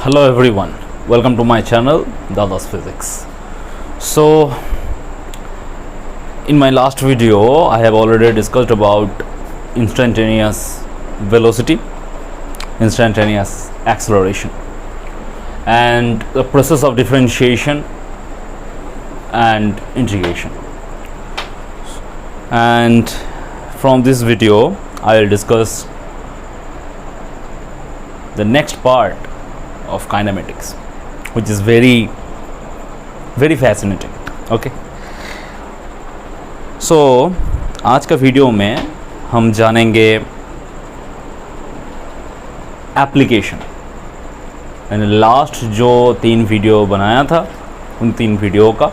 Hello everyone, welcome to my channel Dada's Physics. So in my last video I have already discussed about instantaneous velocity, instantaneous acceleration and the process of differentiation and integration. And from this video I will discuss the next part of kinematics, which is very fascinating. Okay, so आज का video में हम जानेंगे application. मैंने last जो 3 video बनाया था उन 3 वीडियो का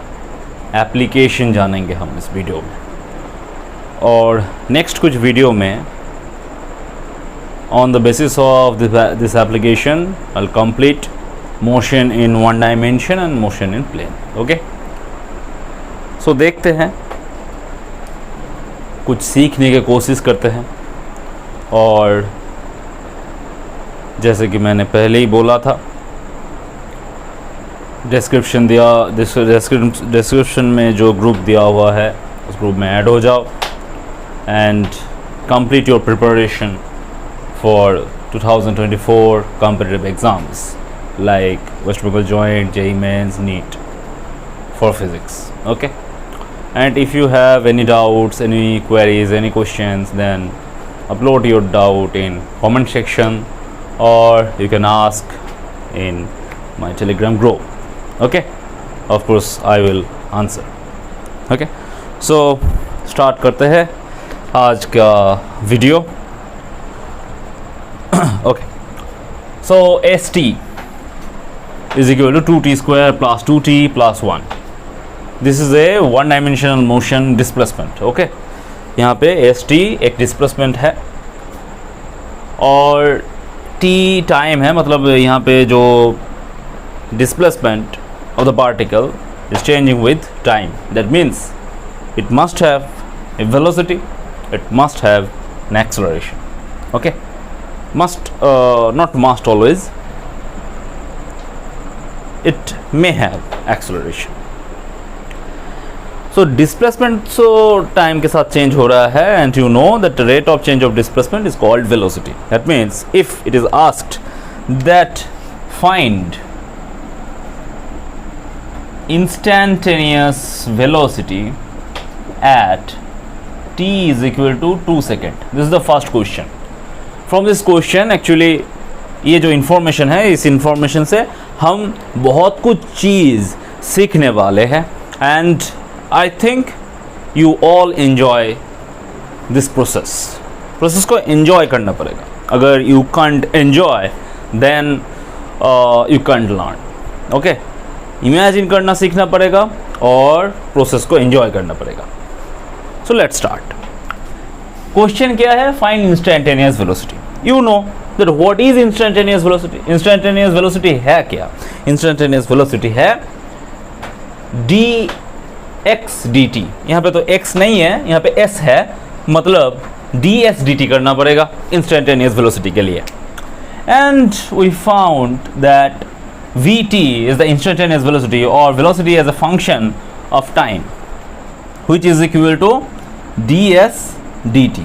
एप्लीकेशन जानेंगे हम इस वीडियो में, और नेक्स्ट कुछ वीडियो में on the basis of this application I'll complete motion in one dimension and motion in plane. Okay, so देखते हैं, कुछ सीखने की कोशिश करते हैं। और जैसे कि मैंने पहले ही बोला था, डिस्क्रिप्शन दिया, डिस्क्रिप्शन में जो ग्रुप दिया हुआ है उस ग्रुप में ऐड हो जाओ and complete your preparation for 2024 competitive exams like West Bengal Joint, JEE Mains, NEET for physics. Okay, and if you have any doubts, any queries, any questions, then upload your doubt in comment section or you can ask in my Telegram group. Okay, of course I will answer. Okay, so start करते हैं आज का video. Okay, so ST is equal to 2t square plus 2t plus 1. This is a one dimensional motion displacement. Okay, यहाँ पे ST एक displacement है और t time है, मतलब यहाँ पे जो displacement of the particle is changing with time. That means it must have a velocity, it must have an acceleration. Okay, must not must always, it may have acceleration. So displacement so time के साथ change हो रहा है, and you know that the rate of change of displacement is called velocity. That means if it is asked that find instantaneous velocity at t is equal to 2 seconds, this is the first question. From this question actually ये जो information है, इस information से हम बहुत कुछ चीज़ सीखने वाले हैं and I think you all enjoy this process को एन्जॉय करना पड़ेगा. अगर you can't enjoy then you can't learn. Okay, imagine करना सीखना पड़ेगा और प्रोसेस को एन्जॉय करना पड़ेगा. So let's start. क्वेश्चन क्या है? Find instantaneous velocity. You know that what is instantaneous velocity. Instantaneous velocity है क्या? इंस्टेंटेनियस वेलोसिटी है dx dt. यहाँ पे तो x नहीं है, यहाँ पे s है, मतलब ds dt करना पड़ेगा इंस्टेंटेनियस वेलोसिटी के लिए. And we found that vt is the instantaneous velocity or velocity as a function of time which is equal to ds dt.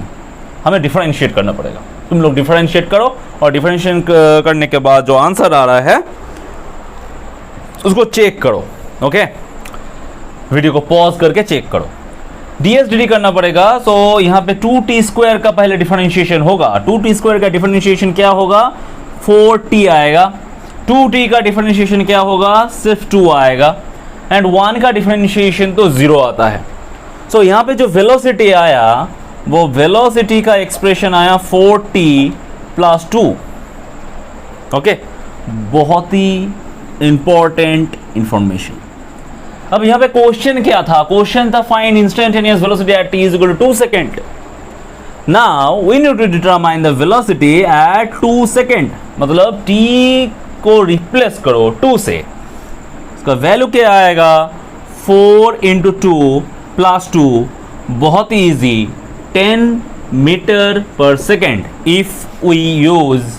हमें डिफरेंशिएट करना पड़ेगा. तुम लोग डिफरेंशिएट करो और डिफरेंशिएट करने के बाद जो आंसर आ रहा है उसको चेक करो. ओके, वीडियो को पॉज करके चेक करो. ds dt करना पड़ेगा. सो यहाँ पे 2t स्क्वायर का पहले डिफरेंशिएशन होगा. 2t स्क्वायर का डिफरेंशिएशन क्या होगा? 4t आएगा. 2t का डिफरेंशिएशन क्या होगा? सिर्फ 2 आएगा. एंड 1 का डिफरेंशिएशन तो 0 आता है. सो यहाँ पे जो वेलोसिटी आया वो वेलोसिटी का एक्सप्रेशन आया 4t प्लस 2. ओके, बहुत ही इंपॉर्टेंट इंफॉर्मेशन. अब यहाँ पे क्वेश्चन क्या था? क्वेश्चन था find instantaneous velocity at t is equal to 2 second. Now we need to determine the velocity at 2 second. मतलब t को रिप्लेस करो 2 से. इसका वैल्यू क्या आएगा? 4 इंटू 2 प्लस 2, बहुत ही easy, 10 meter per second if we use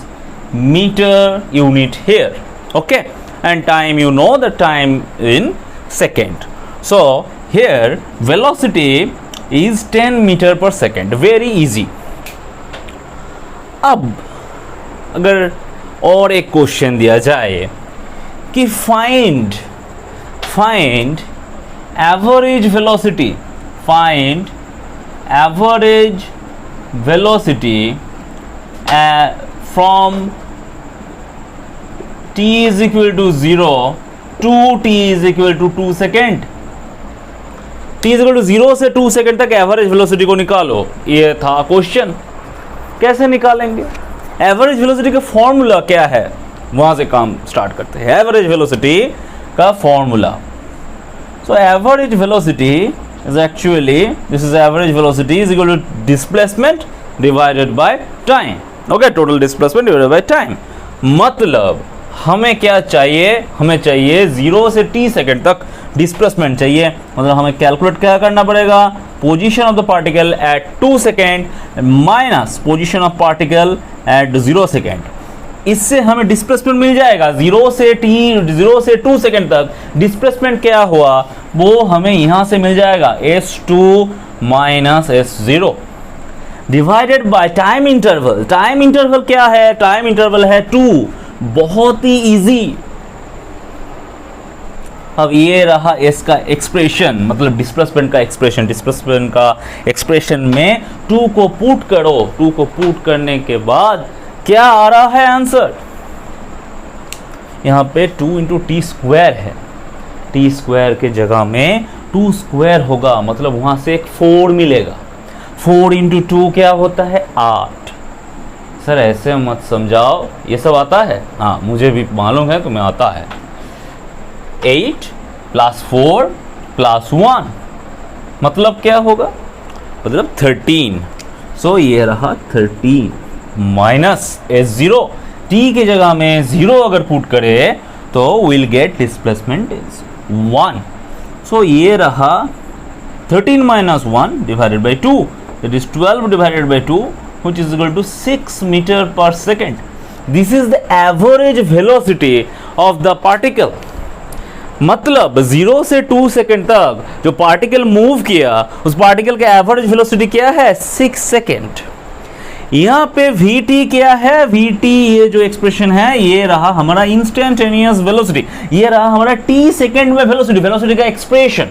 meter unit here. Okay, and time, you know the time in second. So here velocity is 10 meter per second. Very easy. अब अगर और एक question दिया जाए कि find average velocity, find average velocity from t is equal to 0 to t is equal to 2 second, t is equal to 0 से 2 second तक average velocity को निकालो, ये था क्वेश्चन। कैसे निकालेंगे? एवरेज वेलोसिटी का फॉर्मूला क्या है, वहां से काम स्टार्ट करते हैं। एवरेज वेलोसिटी का formula, so average velocity is actually, this is average velocity is equal to displacement divided by time. Okay, total displacement divided by time. मतलब हमें क्या चाहिए, हमें चाहिए 0 से t सेकेंड तक डिस्प्लेसमेंट चाहिए। मतलब हमें कैलकुलेट क्या करना पड़ेगा, position of the particle at 2 second minus position of particle at 0 second. इससे हमें डिस्प्लेसमेंट मिल जाएगा। 0 से 2 सेकेंड तक डिस्प्लेसमेंट क्या हुआ वो हमें यहां से मिल जाएगा, s2 minus s0 divided by time interval. Time interval क्या है, टाइम इंटरवल है 2। बहुत ही इजी। अब ये रहा इसका एक्सप्रेशन, मतलब डिस्प्लेसमेंट का एक्सप्रेशन। डिस्प्लेसमेंट का एक्सप्रेशन में 2 को पुट करो, 2 को पुट करने के बाद क्या आ रहा है आंसर, यहाँ पे 2 इंटू टी स्क्वायर है। टी स्क्वायर के जगह में 2 स्क्वायर होगा, मतलब वहां से एक 4 मिलेगा। 4 इंटू 2 क्या होता है, 8। सर ऐसे मत समझाओ, ये सब आता है? हाँ, मुझे भी मालूम है, तुम्हें आता है। 8 प्लस 4 प्लस 1 मतलब क्या होगा, मतलब 13। सो ये रहा 13 माइनस s0। t की जगह में 0 अगर पुट करे तो विल गेट डिस्प्लेसमेंट इज 1। सो ये रहा 13 minus 1 divided by 2, that is 12 divided by 2, which is equal to 6 meter per second. This is the average velocity of the particle. मतलब 0 से 2 सेकेंड तक जो पार्टिकल मूव किया उस पार्टिकल का एवरेज वेलोसिटी क्या है, 6 सेकेंड। यहाँ पे vt क्या है, vt ये जो एक्सप्रेशन है ये रहा हमारा इंस्टेंटेनियस वेलोसिटी, ये रहा हमारा t सेकेंड में वेलोसिटी, वेलोसिटी का एक्सप्रेशन।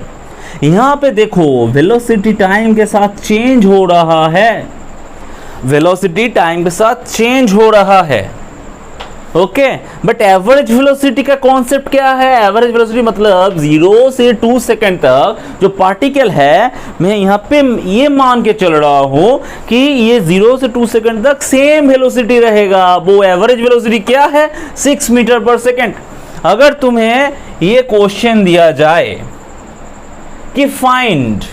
यहाँ पे देखो वेलोसिटी टाइम के साथ चेंज हो रहा है, वेलोसिटी टाइम के साथ चेंज हो रहा है। ओके, बट एवरेज वेलोसिटी का कॉन्सेप्ट क्या है, एवरेज वेलोसिटी मतलब 0 से 2 सेकेंड तक जो पार्टिकल है, मैं यहाँ पे ये मान के चल रहा हूं कि ये 0 से 2 सेकेंड तक सेम वेलोसिटी रहेगा। वो एवरेज वेलोसिटी क्या है, 6 मीटर पर सेकेंड। अगर तुम्हें ये क्वेश्चन दिया जाए कि फाइंड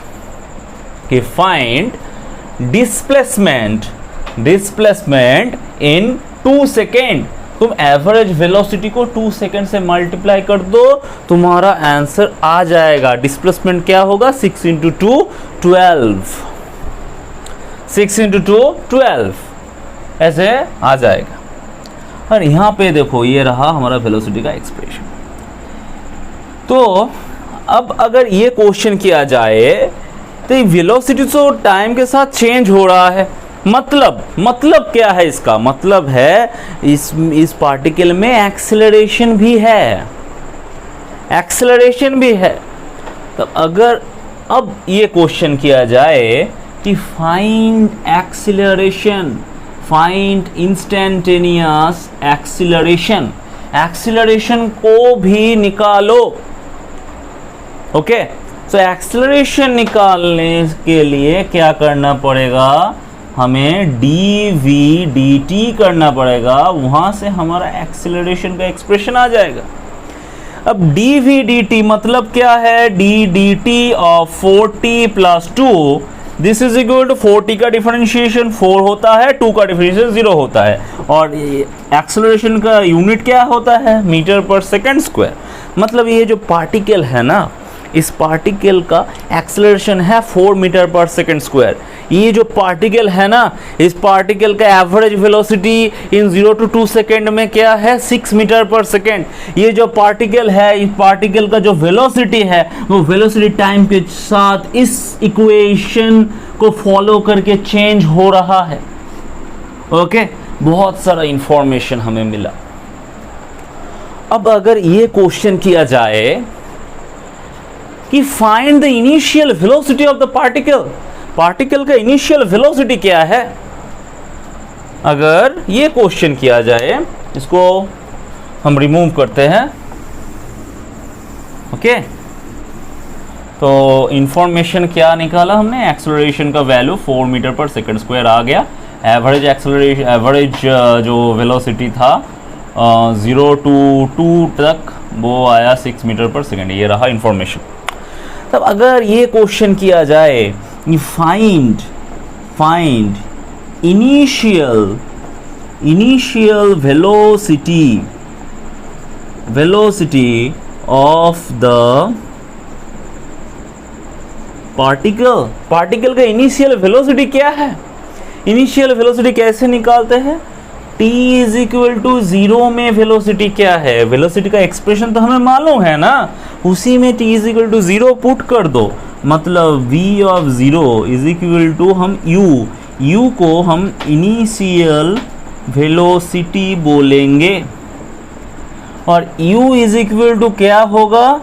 डिस्प्लेसमेंट इन 2 सेकेंड, तुम एवरेज वेलोसिटी को 2 सेकेंड से मल्टीप्लाई कर दो, तुम्हारा आंसर आ जाएगा। डिस्प्लेसमेंट क्या होगा, 6 इंटू 2 12, 6 इंटू 2 12 ऐसे आ जाएगा। और यहाँ पे देखो ये रहा हमारा वेलोसिटी का एक्सप्रेशन। तो अब अगर ये क्वेश्चन किया जाए तो वेलोसिटी तो टाइम के साथ चेंज हो रहा है, मतलब क्या है इसका, मतलब है इस पार्टिकल में एक्सेलरेशन भी है, तो अगर अब ये क्वेश्चन किया जाए कि find acceleration, find instantaneous acceleration को भी निकालो। ओके, तो एक्सेलरेशन निकालने के लिए क्या करना पड़ेगा, हमें dv/dt करना पड़ेगा, वहां से हमारा एक्सेलरेशन का एक्सप्रेशन आ जाएगा। अब dv/dt मतलब क्या है, dt of 4t plus 2, this is equal to 4t का डिफरेंशिएशन 4 होता है, 2 का डिफरेंशिएशन 0 होता है, और एक्सेलरेशन का यूनिट क्या होता है, मीटर पर सेकेंड स्क्वायर। मतलब ये जो पार्टिकल है ना, इस पार्टिकल का एक्सेलरेशन है 4 मीटर पर सेकेंड स्क्वायर। ये जो पार्टिकल है ना, इस पार्टिकल का average velocity in 0 to 2 second में क्या है, 6 मीटर पर सेकेंड। ये जो पार्टिकल है, इस पार्टिकल का जो वेलोसिटी है वो वेलोसिटी टाइम के साथ इस इक्वेशन को फॉलो करके चेंज हो रहा है। ओके, बहुत सारा इंफॉर्मेशन हमें मिला। अब अगर ये क्वेश्चन किया जाए कि find the initial velocity of the particle, particle का इनिशियल वेलोसिटी क्या है, अगर ये क्वेश्चन किया जाए, इसको हम रिमूव करते हैं। ओके, तो इंफॉर्मेशन क्या निकाला हमने, एक्सेलरेशन का वैल्यू 4 मीटर पर सेकंड स्क्वायर आ गया। एवरेज एक्सेलरेशन, एवरेज जो वेलोसिटी था 0 to 2 तक वो आया 6 मीटर पर सेकंड। ये रहा इंफॉर्मेशन। तब अगर ये क्वेश्चन किया जाए, find initial velocity of the particle का इनिशियल वेलोसिटी क्या है। इनिशियल वेलोसिटी कैसे निकालते हैं, t इज इक्वल टू 0 में वेलोसिटी क्या है, वेलोसिटी का एक्सप्रेशन तो हमें मालूम है ना, उसी में t is equal to 0 put कर दो। मतलब v of 0 is equal to हम u को हम इनिशियल वेलोसिटी बोलेंगे, और u इज इक्वल टू क्या होगा,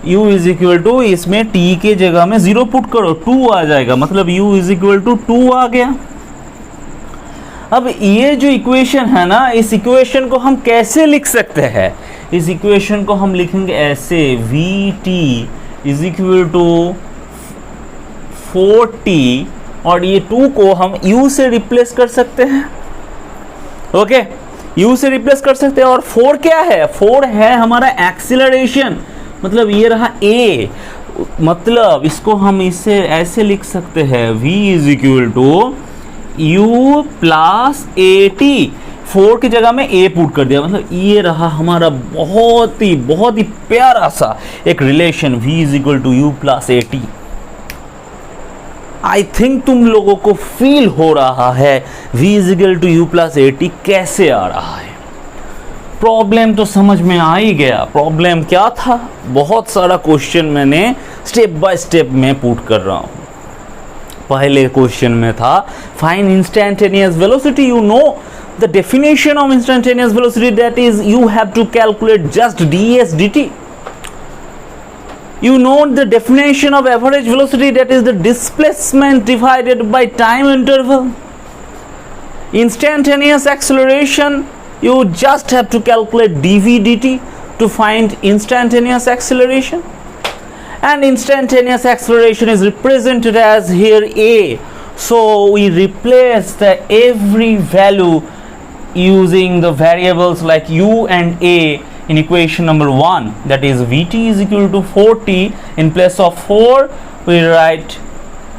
u इज इक्वल टू, इसमें t के जगह में 0 पुट करो, 2 आ जाएगा, मतलब u इज इक्वल टू 2 आ गया। अब ये जो इक्वेशन है ना, इस इक्वेशन को हम कैसे लिख सकते हैं, इस इक्वेशन को हम लिखेंगे ऐसे, vt is equal to 4t, और ये 2 को हम u से रिप्लेस कर सकते हैं। ओके, u से रिप्लेस कर सकते हैं। और 4 क्या है, 4 है हमारा एक्सीलरेशन, मतलब ये रहा a, मतलब इसको हम इससे ऐसे लिख सकते हैं, v is equal to u plus a t. 4 की जगह में a पुट कर दिया, मतलब ये रहा हमारा बहुत ही प्यारा सा एक relation, v is equal to u plus a t. I think तुम लोगों को फील हो रहा है v is equal to u plus a t कैसे आ रहा है। प्रॉब्लम तो समझ में आ ही गया। प्रॉब्लम क्या था, बहुत सारा क्वेश्चन मैंने स्टेप बाय स्टेप में पुट कर रहा हूँ। पहले क्वेश्चन में था find instantaneous velocity. You know the definition of instantaneous velocity, that is you have to calculate just ds dt. You know the definition of average velocity, that is the displacement divided by time interval. Instantaneous acceleration, you just have to calculate dv dt to find instantaneous acceleration. And instantaneous acceleration is represented as here a. So we replace the every value using the variables like u and a in equation number 1, that is vt is equal to 4t. In place of 4 we write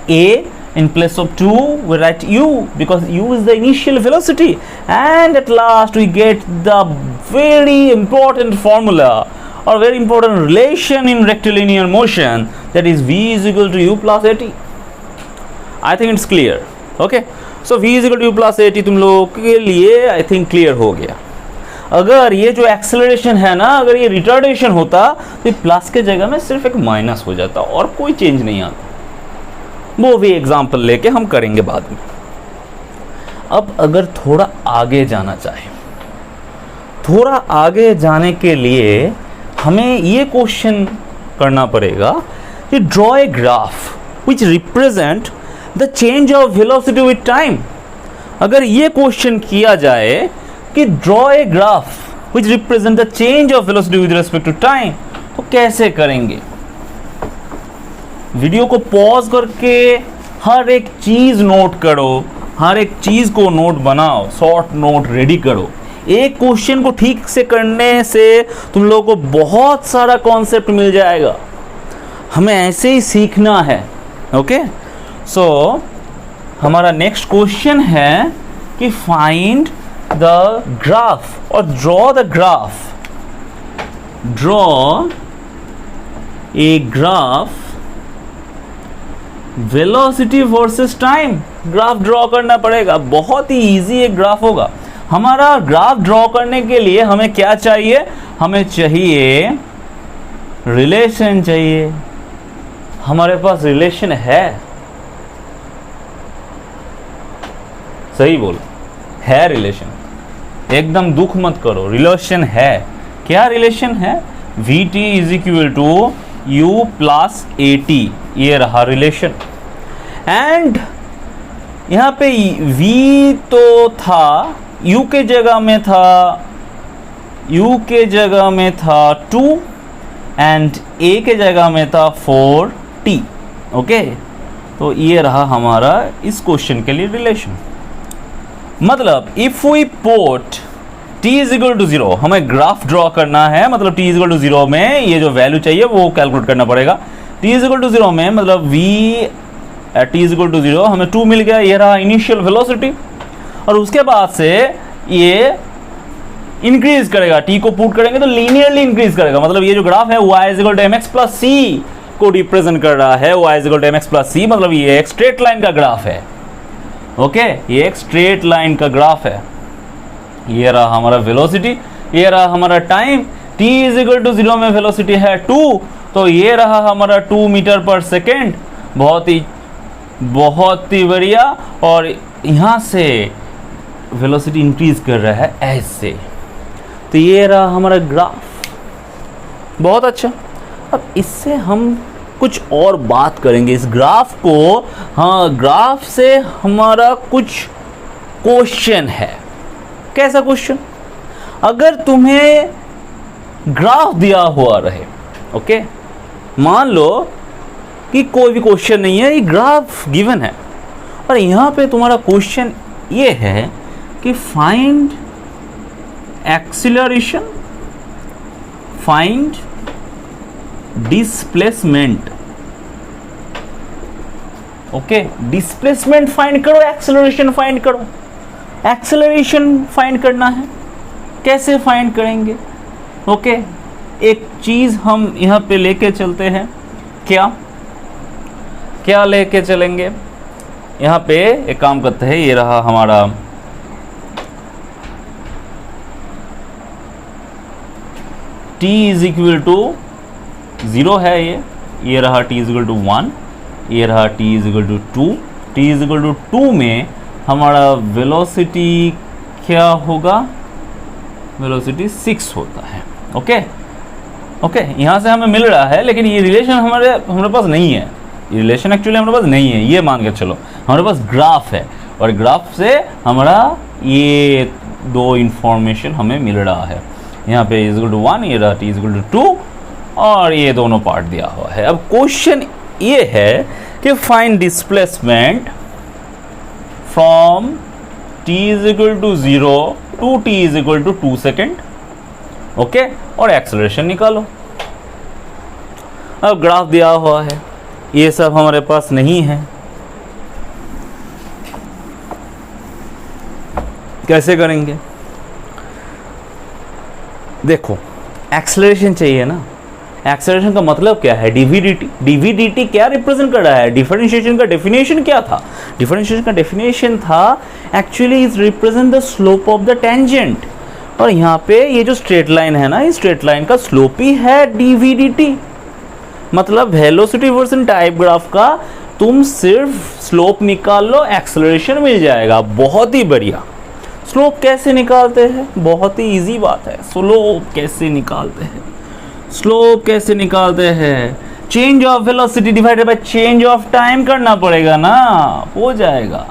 a, in place of 2 we write u, because u is the initial velocity. And at last we get the very important formula or very important relation in rectilinear motion, that is v is equal to u plus at. I think it's clear. Okay, so v is equal to u plus at तुम लोगों के लिए I think clear हो गया। अगर ये जो acceleration है ना, अगर ये रिटार्डेशन होता तो प्लस के जगह में सिर्फ एक माइनस हो जाता और कोई चेंज नहीं आता। वो भी एग्जांपल लेके हम करेंगे बाद में। अब अगर थोड़ा आगे जाना चाहे, थोड़ा आगे जाने के लिए हमें ये क्वेश्चन करना पड़ेगा कि draw a graph which represent the change of velocity with time. अगर ये क्वेश्चन किया जाए कि draw a graph which represent the change of velocity with respect to time, तो कैसे करेंगे। वीडियो को पॉज करके हर एक चीज नोट करो, हर एक चीज को नोट बनाओ, शॉर्ट नोट रेडी करो। एक क्वेश्चन को ठीक से करने से तुम लोगों को बहुत सारा कॉन्सेप्ट मिल जाएगा। हमें ऐसे ही सीखना है। ओके, सो हमारा नेक्स्ट क्वेश्चन है कि find the graph or draw the graph a graph velocity versus time, graph draw करना पड़ेगा। बहुत ही इजी एक ग्राफ होगा। हमारा ग्राफ ड्रॉ करने के लिए हमें क्या चाहिए? हमें चाहिए रिलेशन चाहिए। हमारे पास रिलेशन है, सही बोलो, है रिलेशन, एकदम दुख मत करो, रिलेशन है। क्या रिलेशन है? V t is equal to u plus a t, ये रहा रिलेशन। एंड यहाँ पे v तो था, u के जगह में था, u के जगह में था 2 एंड a के जगह में था 4t। ओके, तो ये रहा हमारा इस क्वेश्चन के लिए रिलेशन। मतलब if we put t is equal to 0, हमें ग्राफ ड्रॉ करना है, मतलब t इज इक्वल टू 0 में ये जो वैल्यू चाहिए वो कैलकुलेट करना पड़ेगा। t इज इक्वल टू 0 में मतलब v एट t इज इक्वल टू 0 हमें 2 मिल गया, ये रहा इनिशियल वेलोसिटी। और उसके बाद से ये इंक्रीज करेगा, t को पुट करेंगे तो लीनियरली इंक्रीज करेगा। मतलब ये जो ग्राफ है y is equal to mx plus c को रिप्रेजेंट कर रहा है, y is equal to mx plus c, मतलब ये एक स्ट्रेट लाइन का ग्राफ है। ओके, ये एक स्ट्रेट लाइन का ग्राफ है। ये रहा हमारा वेलोसिटी, ये रहा हमारा time. t is equal to 0 में वेलोसिटी है 2, तो ये रहा हमारा 2 मीटर पर सेकेंड। बहुत ही बढ़िया। और यहाँ से वेलोसिटी इंक्रीज कर रहा है ऐसे, तो ये रहा हमारा ग्राफ। बहुत अच्छा। अब इससे हम कुछ और बात करेंगे इस ग्राफ को। हाँ, ग्राफ से हमारा कुछ क्वेश्चन है। कैसा क्वेश्चन? अगर तुम्हें ग्राफ दिया हुआ रहे, ओके, मान लो कि कोई भी क्वेश्चन नहीं है, ये ग्राफ गिवन है, और यहाँ पे तुम्हारा क्वेश्चन ये है कि find acceleration, find displacement. Okay, displacement find करो, एक्सीलरेशन फाइंड करो। एक्सीलरेशन फाइंड करना है, कैसे फाइंड करेंगे? ओके, एक चीज हम यहाँ पे लेके चलते हैं। क्या लेके चलेंगे? यहाँ पे एक काम करते हैं, ये रहा हमारा t इज इक्वल टू 0 है, ये रहा t इज इक्वल टू 1, ये रहा t is equal to 2। t is equal to 2 में हमारा वेलोसिटी क्या होगा? वेलोसिटी 6 होता है। ओके, यहाँ से हमें मिल रहा है, लेकिन ये रिलेशन हमारे पास नहीं है। ये रिलेशन एक्चुअली हमारे पास नहीं है, ये मान के चलो। हमारे पास ग्राफ है, और ग्राफ से हमारा ये दो इंफॉर्मेशन हमें मिल रहा है। यहाँ पे इज इक्वल टू 1, ये रहा t इज इक्वल टू 2, और ये दोनों पार्ट दिया हुआ है। अब क्वेश्चन ये है कि find displacement from t is equal to 0 to t is equal to 2 second. Okay, और एक्सेलरेशन निकालो। अब ग्राफ दिया हुआ है, ये सब हमारे पास नहीं है, कैसे करेंगे? देखो, एक्सेलरेशन चाहिए ना। एक्सेलरेशन का मतलब क्या है? डीवी/dt क्या रिप्रेजेंट कर रहा है? डिफरेंशिएशन का डेफिनेशन क्या था? डिफरेंशिएशन का डेफिनेशन था actually is represent the slope of the tangent. और यहाँ पे ये जो स्ट्रेट लाइन है ना, इस स्ट्रेट लाइन का स्लोप ही है dv/dt। मतलब वेलोसिटी वर्सेस टाइम ग्राफ का तुम सिर्फ स्लोप निकाल लो, एक्सेलरेशन मिल जाएगा। बहुत ही बढ़िया। स्लोप कैसे निकालते हैं? बहुत ही इजी बात है। स्लोप कैसे निकालते हैं? स्लोप कैसे निकालते हैं? Change of velocity divided by change of time करना पड़ेगा ना, हो जाएगा।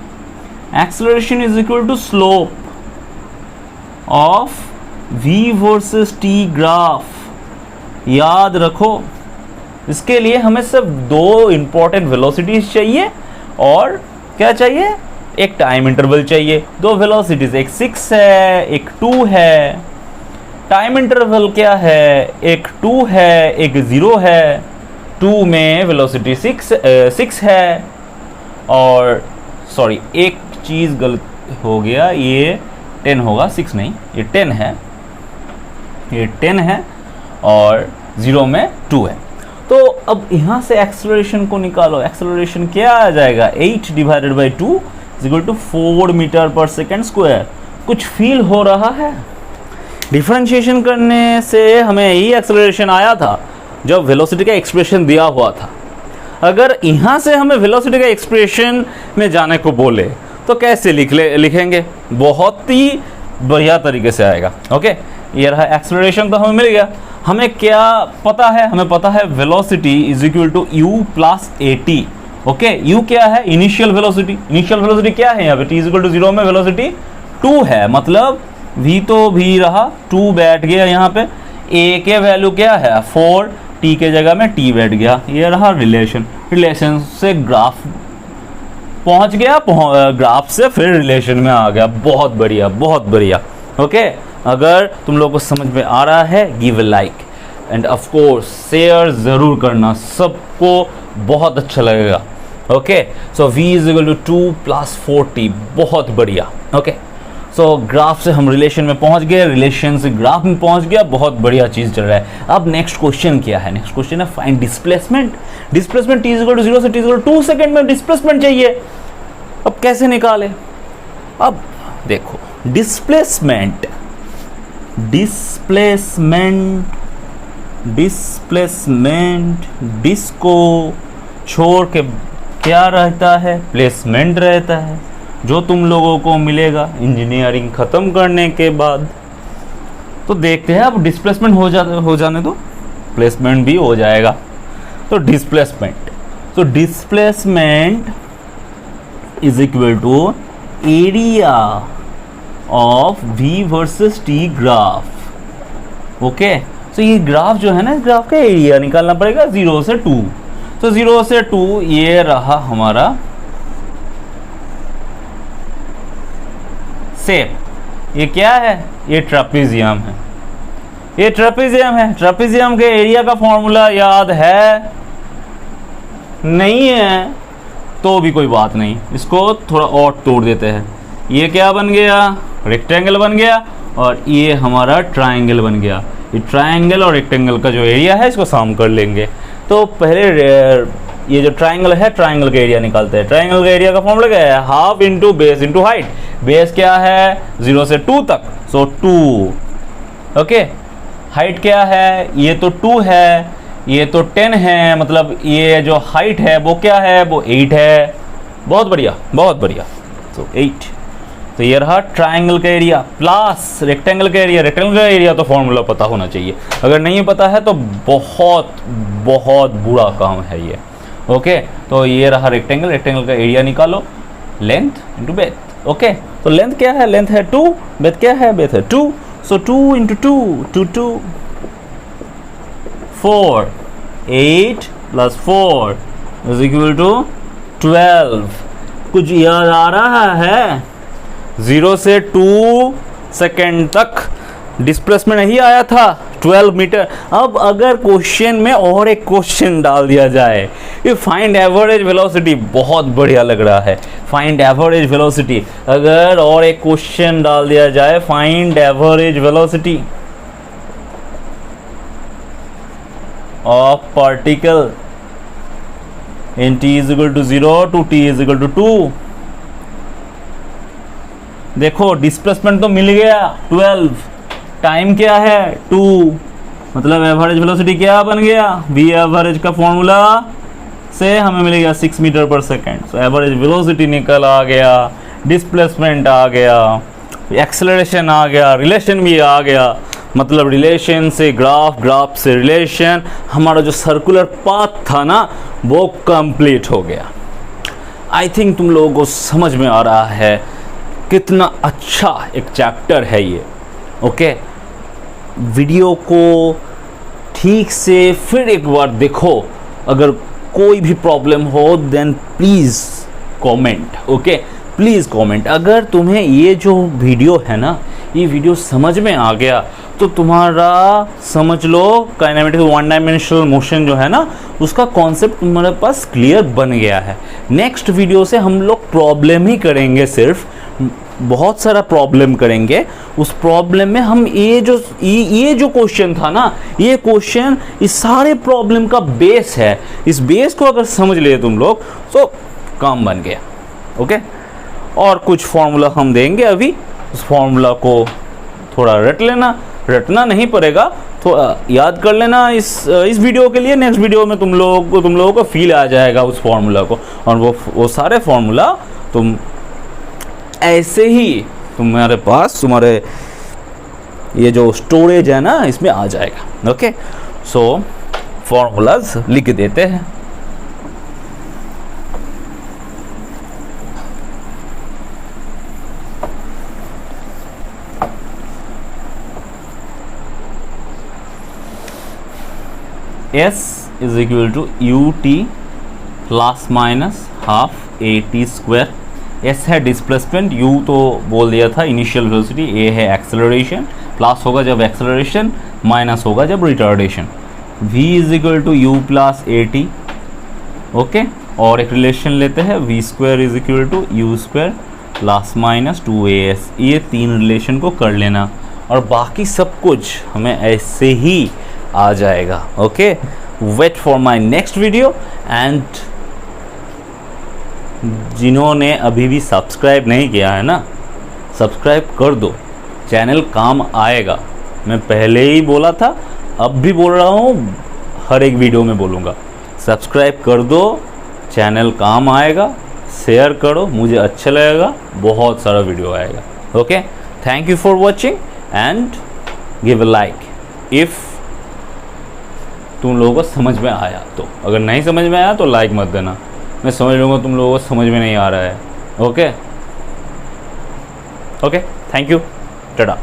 Acceleration is equal to slope of v versus t graph. याद रखो, इसके लिए हमें सिर्फ दो इंपॉर्टेंट वेलोसिटीज चाहिए, और क्या चाहिए? एक टाइम इंटरवल चाहिए। दो वेलोसिटीज, एक 6 है, एक 2 है। टाइम इंटरवल क्या है? एक 2 है, एक 0 है। 2 में वेलोसिटी 6 है, और सॉरी, एक चीज़ गलत हो गया, ये 10 होगा, 6 नहीं, ये 10 है, ये 10 है, और 0 में 2 है। तो अब यहाँ से एक्सेलरेशन को निकालो, एक्सेलरेशन क्या आ जाएगा, 8 divided by 2 is equal to 4 metre पर सेकेंड स्क्वायर। कुछ फील हो रहा है? डिफरेंशिएशन करने से हमें यही एक्सेलरेशन आया था जब वेलोसिटी का एक्सप्रेशन दिया हुआ था। अगर यहाँ से हमें वेलोसिटी का एक्सप्रेशन में जाने को बोले तो कैसे लिखेंगे? बहुत ही बढ़िया तरीके से आएगा। ओके, ये रहा एक्सेलरेशन तो हमें मिल गया। हमें क्या पता है? हमें पता है velocity is equal to u plus at। Okay, u क्या है? Initial velocity. इनिशियल वेलोसिटी क्या है यहाँ पे? t इज इक्वल टू 0 में वेलोसिटी 2 है, मतलब v तो v रहा, 2 बैठ गया यहाँ पे। a के वैल्यू क्या है? 4, t के जगह में t बैठ गया। ये रहा रिलेशन। रिलेशन से ग्राफ पहुंच गया, ग्राफ से फिर रिलेशन में आ गया। बहुत बढ़िया, बहुत बढ़िया। ओके, अगर तुम लोग को समझ में आ रहा है, give a like and of course share ज़रूर करना, सबको बहुत अच्छा लगेगा। Okay, so v is equal to 2 plus 4t। बहुत बढ़िया। ओके, सो ग्राफ से हम रिलेशन में पहुंच गए, रिलेशन से ग्राफ में पहुंच गया। बहुत बढ़िया चीज़ चल रहा है। अब नेक्स्ट क्वेश्चन क्या है? नेक्स्ट क्वेश्चन है find displacement. Displacement t is equal to 0 से t is equal to 2 second में डिस्प्लेसमेंट चाहिए। अब कैसे निकाले? अब देखो, डिस्प्लेसमेंट डिस्क को छोड़ के क्या रहता है? प्लेसमेंट रहता है, जो तुम लोगों को मिलेगा इंजीनियरिंग ख़त्म करने के बाद। तो देखते हैं, अब डिस्प्लेसमेंट हो जाने दो, प्लेसमेंट भी हो जाएगा। तो displacement is equal to area of v versus t graph. Okay, तो ये ग्राफ जो है ना, इस ग्राफ का एरिया निकालना पड़ेगा 0 से 2। तो 0 से 2 ये रहा हमारा शेप। ये क्या है? ये ट्रापेजियम है। ये ट्रापेजियम है। ट्रापेजियम के एरिया का फॉर्मूला याद है? नहीं है तो भी कोई बात नहीं, इसको थोड़ा और तोड़ देते हैं। ये क्या बन गया? रेक्टेंगल बन गया, और ये हमारा ट्रायंगल बन गया। ये ट्रायंगल और रेक्टेंगल का जो एरिया है इसको सम कर लेंगे। तो पहले ये जो ट्रायंगल है, ट्रायंगल का एरिया निकालते हैं। ट्रायंगल का एरिया का फॉर्मूला क्या है? Half into base into height. Base क्या है? 0 से 2 तक, सो 2। ओके, हाइट क्या है? ये तो 2 है, ये तो 10 है, मतलब ये जो हाइट है वो क्या है? वो 8 है। बहुत बढ़िया, बहुत बढ़िया। तो 8। तो ये रहा ट्रायंगल का एरिया प्लस रेक्टेंगल का एरिया। रेक्टेंगल का एरिया तो फॉर्मूला पता होना चाहिए, अगर नहीं पता है तो बहुत बहुत बुरा काम है ये। ओके, तो ये रहा रेक्टेंगल। रेक्टेंगल का एरिया निकालो, लेंथ इंटू बेथ। ओके, तो लेंथ क्या है? लेंथ है 2, बेथ क्या है? बेथ है 2। So 2 into 2, 2 4, 8 plus 4 is equal to 12। कुछ याद आ रहा है? 0 से 2 सेकेंड तक डिस्प्लेसमेंट नहीं आया था 12 मीटर। अब अगर क्वेश्चन में और एक क्वेश्चन डाल दिया जाए, ये फाइंड एवरेज वेलोसिटी, बहुत बढ़िया लग रहा है। फाइंड एवरेज वेलोसिटी, अगर और एक क्वेश्चन डाल दिया जाए, find average velocity of particle in t is equal to 0 to t is equal to 2। देखो डिस्प्लेसमेंट तो मिल गया 12, टाइम क्या है 2, मतलब एवरेज वेलोसिटी क्या बन गया? v एवरेज का फॉर्मूला से हमें मिलेगा 6 मीटर पर सेकेंड। सो एवरेज वेलोसिटी निकल आ गया, डिस्प्लेसमेंट आ गया, एक्सेलरेशन आ गया, रिलेशन भी आ गया। मतलब रिलेशन से ग्राफ, ग्राफ से रिलेशन, हमारा जो सर्कुलर पाथ था ना वो कंप्लीट हो गया। आई थिंक तुम लोगों को समझ में आ रहा है कितना अच्छा एक चैप्टर है ये। ओके, वीडियो को ठीक से फिर एक बार देखो। अगर कोई भी प्रॉब्लम हो then please comment. Okay, please comment. अगर तुम्हें ये जो वीडियो है ना, ये वीडियो समझ में आ गया तो तुम्हारा समझ लो काइनेमेटिक्स वन डायमेंशनल मोशन जो है ना, उसका कॉन्सेप्ट तुम्हारे पास क्लियर बन गया है। नेक्स्ट वीडियो से हम लोग प्रॉब्लम ही करेंगे, सिर्फ बहुत सारा प्रॉब्लम करेंगे। उस प्रॉब्लम में हम ये जो क्वेश्चन था ना, ये क्वेश्चन इस सारे प्रॉब्लम का बेस है। इस बेस को अगर समझ लिए तुम लोग तो काम बन गया। ओके, और कुछ फॉर्मूला हम देंगे अभी, उस फॉर्मूला को थोड़ा रट लेना, रटना नहीं पड़ेगा, थोड़ा याद कर लेना इस वीडियो के लिए। नेक्स्ट वीडियो में तुम लोगों को फील आ जाएगा उस फॉर्मूला को, और वो सारे फॉर्मूला तुम ऐसे ही तुम्हारे पास, तुम्हारे ये जो स्टोरेज है ना, इसमें आ जाएगा। ओके, सो फॉर्मूलाज लिख देते हैं। S is equal to ut plus minus half a t square. S है डिस्प्लेसमेंट, U तो बोल दिया था इनिशियल वेलोसिटी, A है एक्सेलरेशन। प्लस होगा जब एक्सेलरेशन, माइनस होगा जब retardation. V is equal to U plus a t. Okay, और एक रिलेशन लेते हैं, V square is equal to U square plus minus 2AS। ये तीन रिलेशन को कर लेना, और बाकी सब कुछ हमें ऐसे ही आ जाएगा। Okay, wait for my next video. And जिन्होंने अभी भी सब्सक्राइब नहीं किया है ना, सब्सक्राइब कर दो, चैनल काम आएगा। मैं पहले ही बोला था, अब भी बोल रहा हूँ, हर एक वीडियो में बोलूँगा, सब्सक्राइब कर दो, चैनल काम आएगा। शेयर करो, मुझे अच्छा लगेगा, बहुत सारा वीडियो आएगा। Okay, thank you for watching and give a like if तुम लोगों को समझ में आया तो। अगर नहीं समझ में आया तो लाइक मत देना, मैं समझ लूँगा तुम लोगों को समझ में नहीं आ रहा है। Okay, thank you, Tata.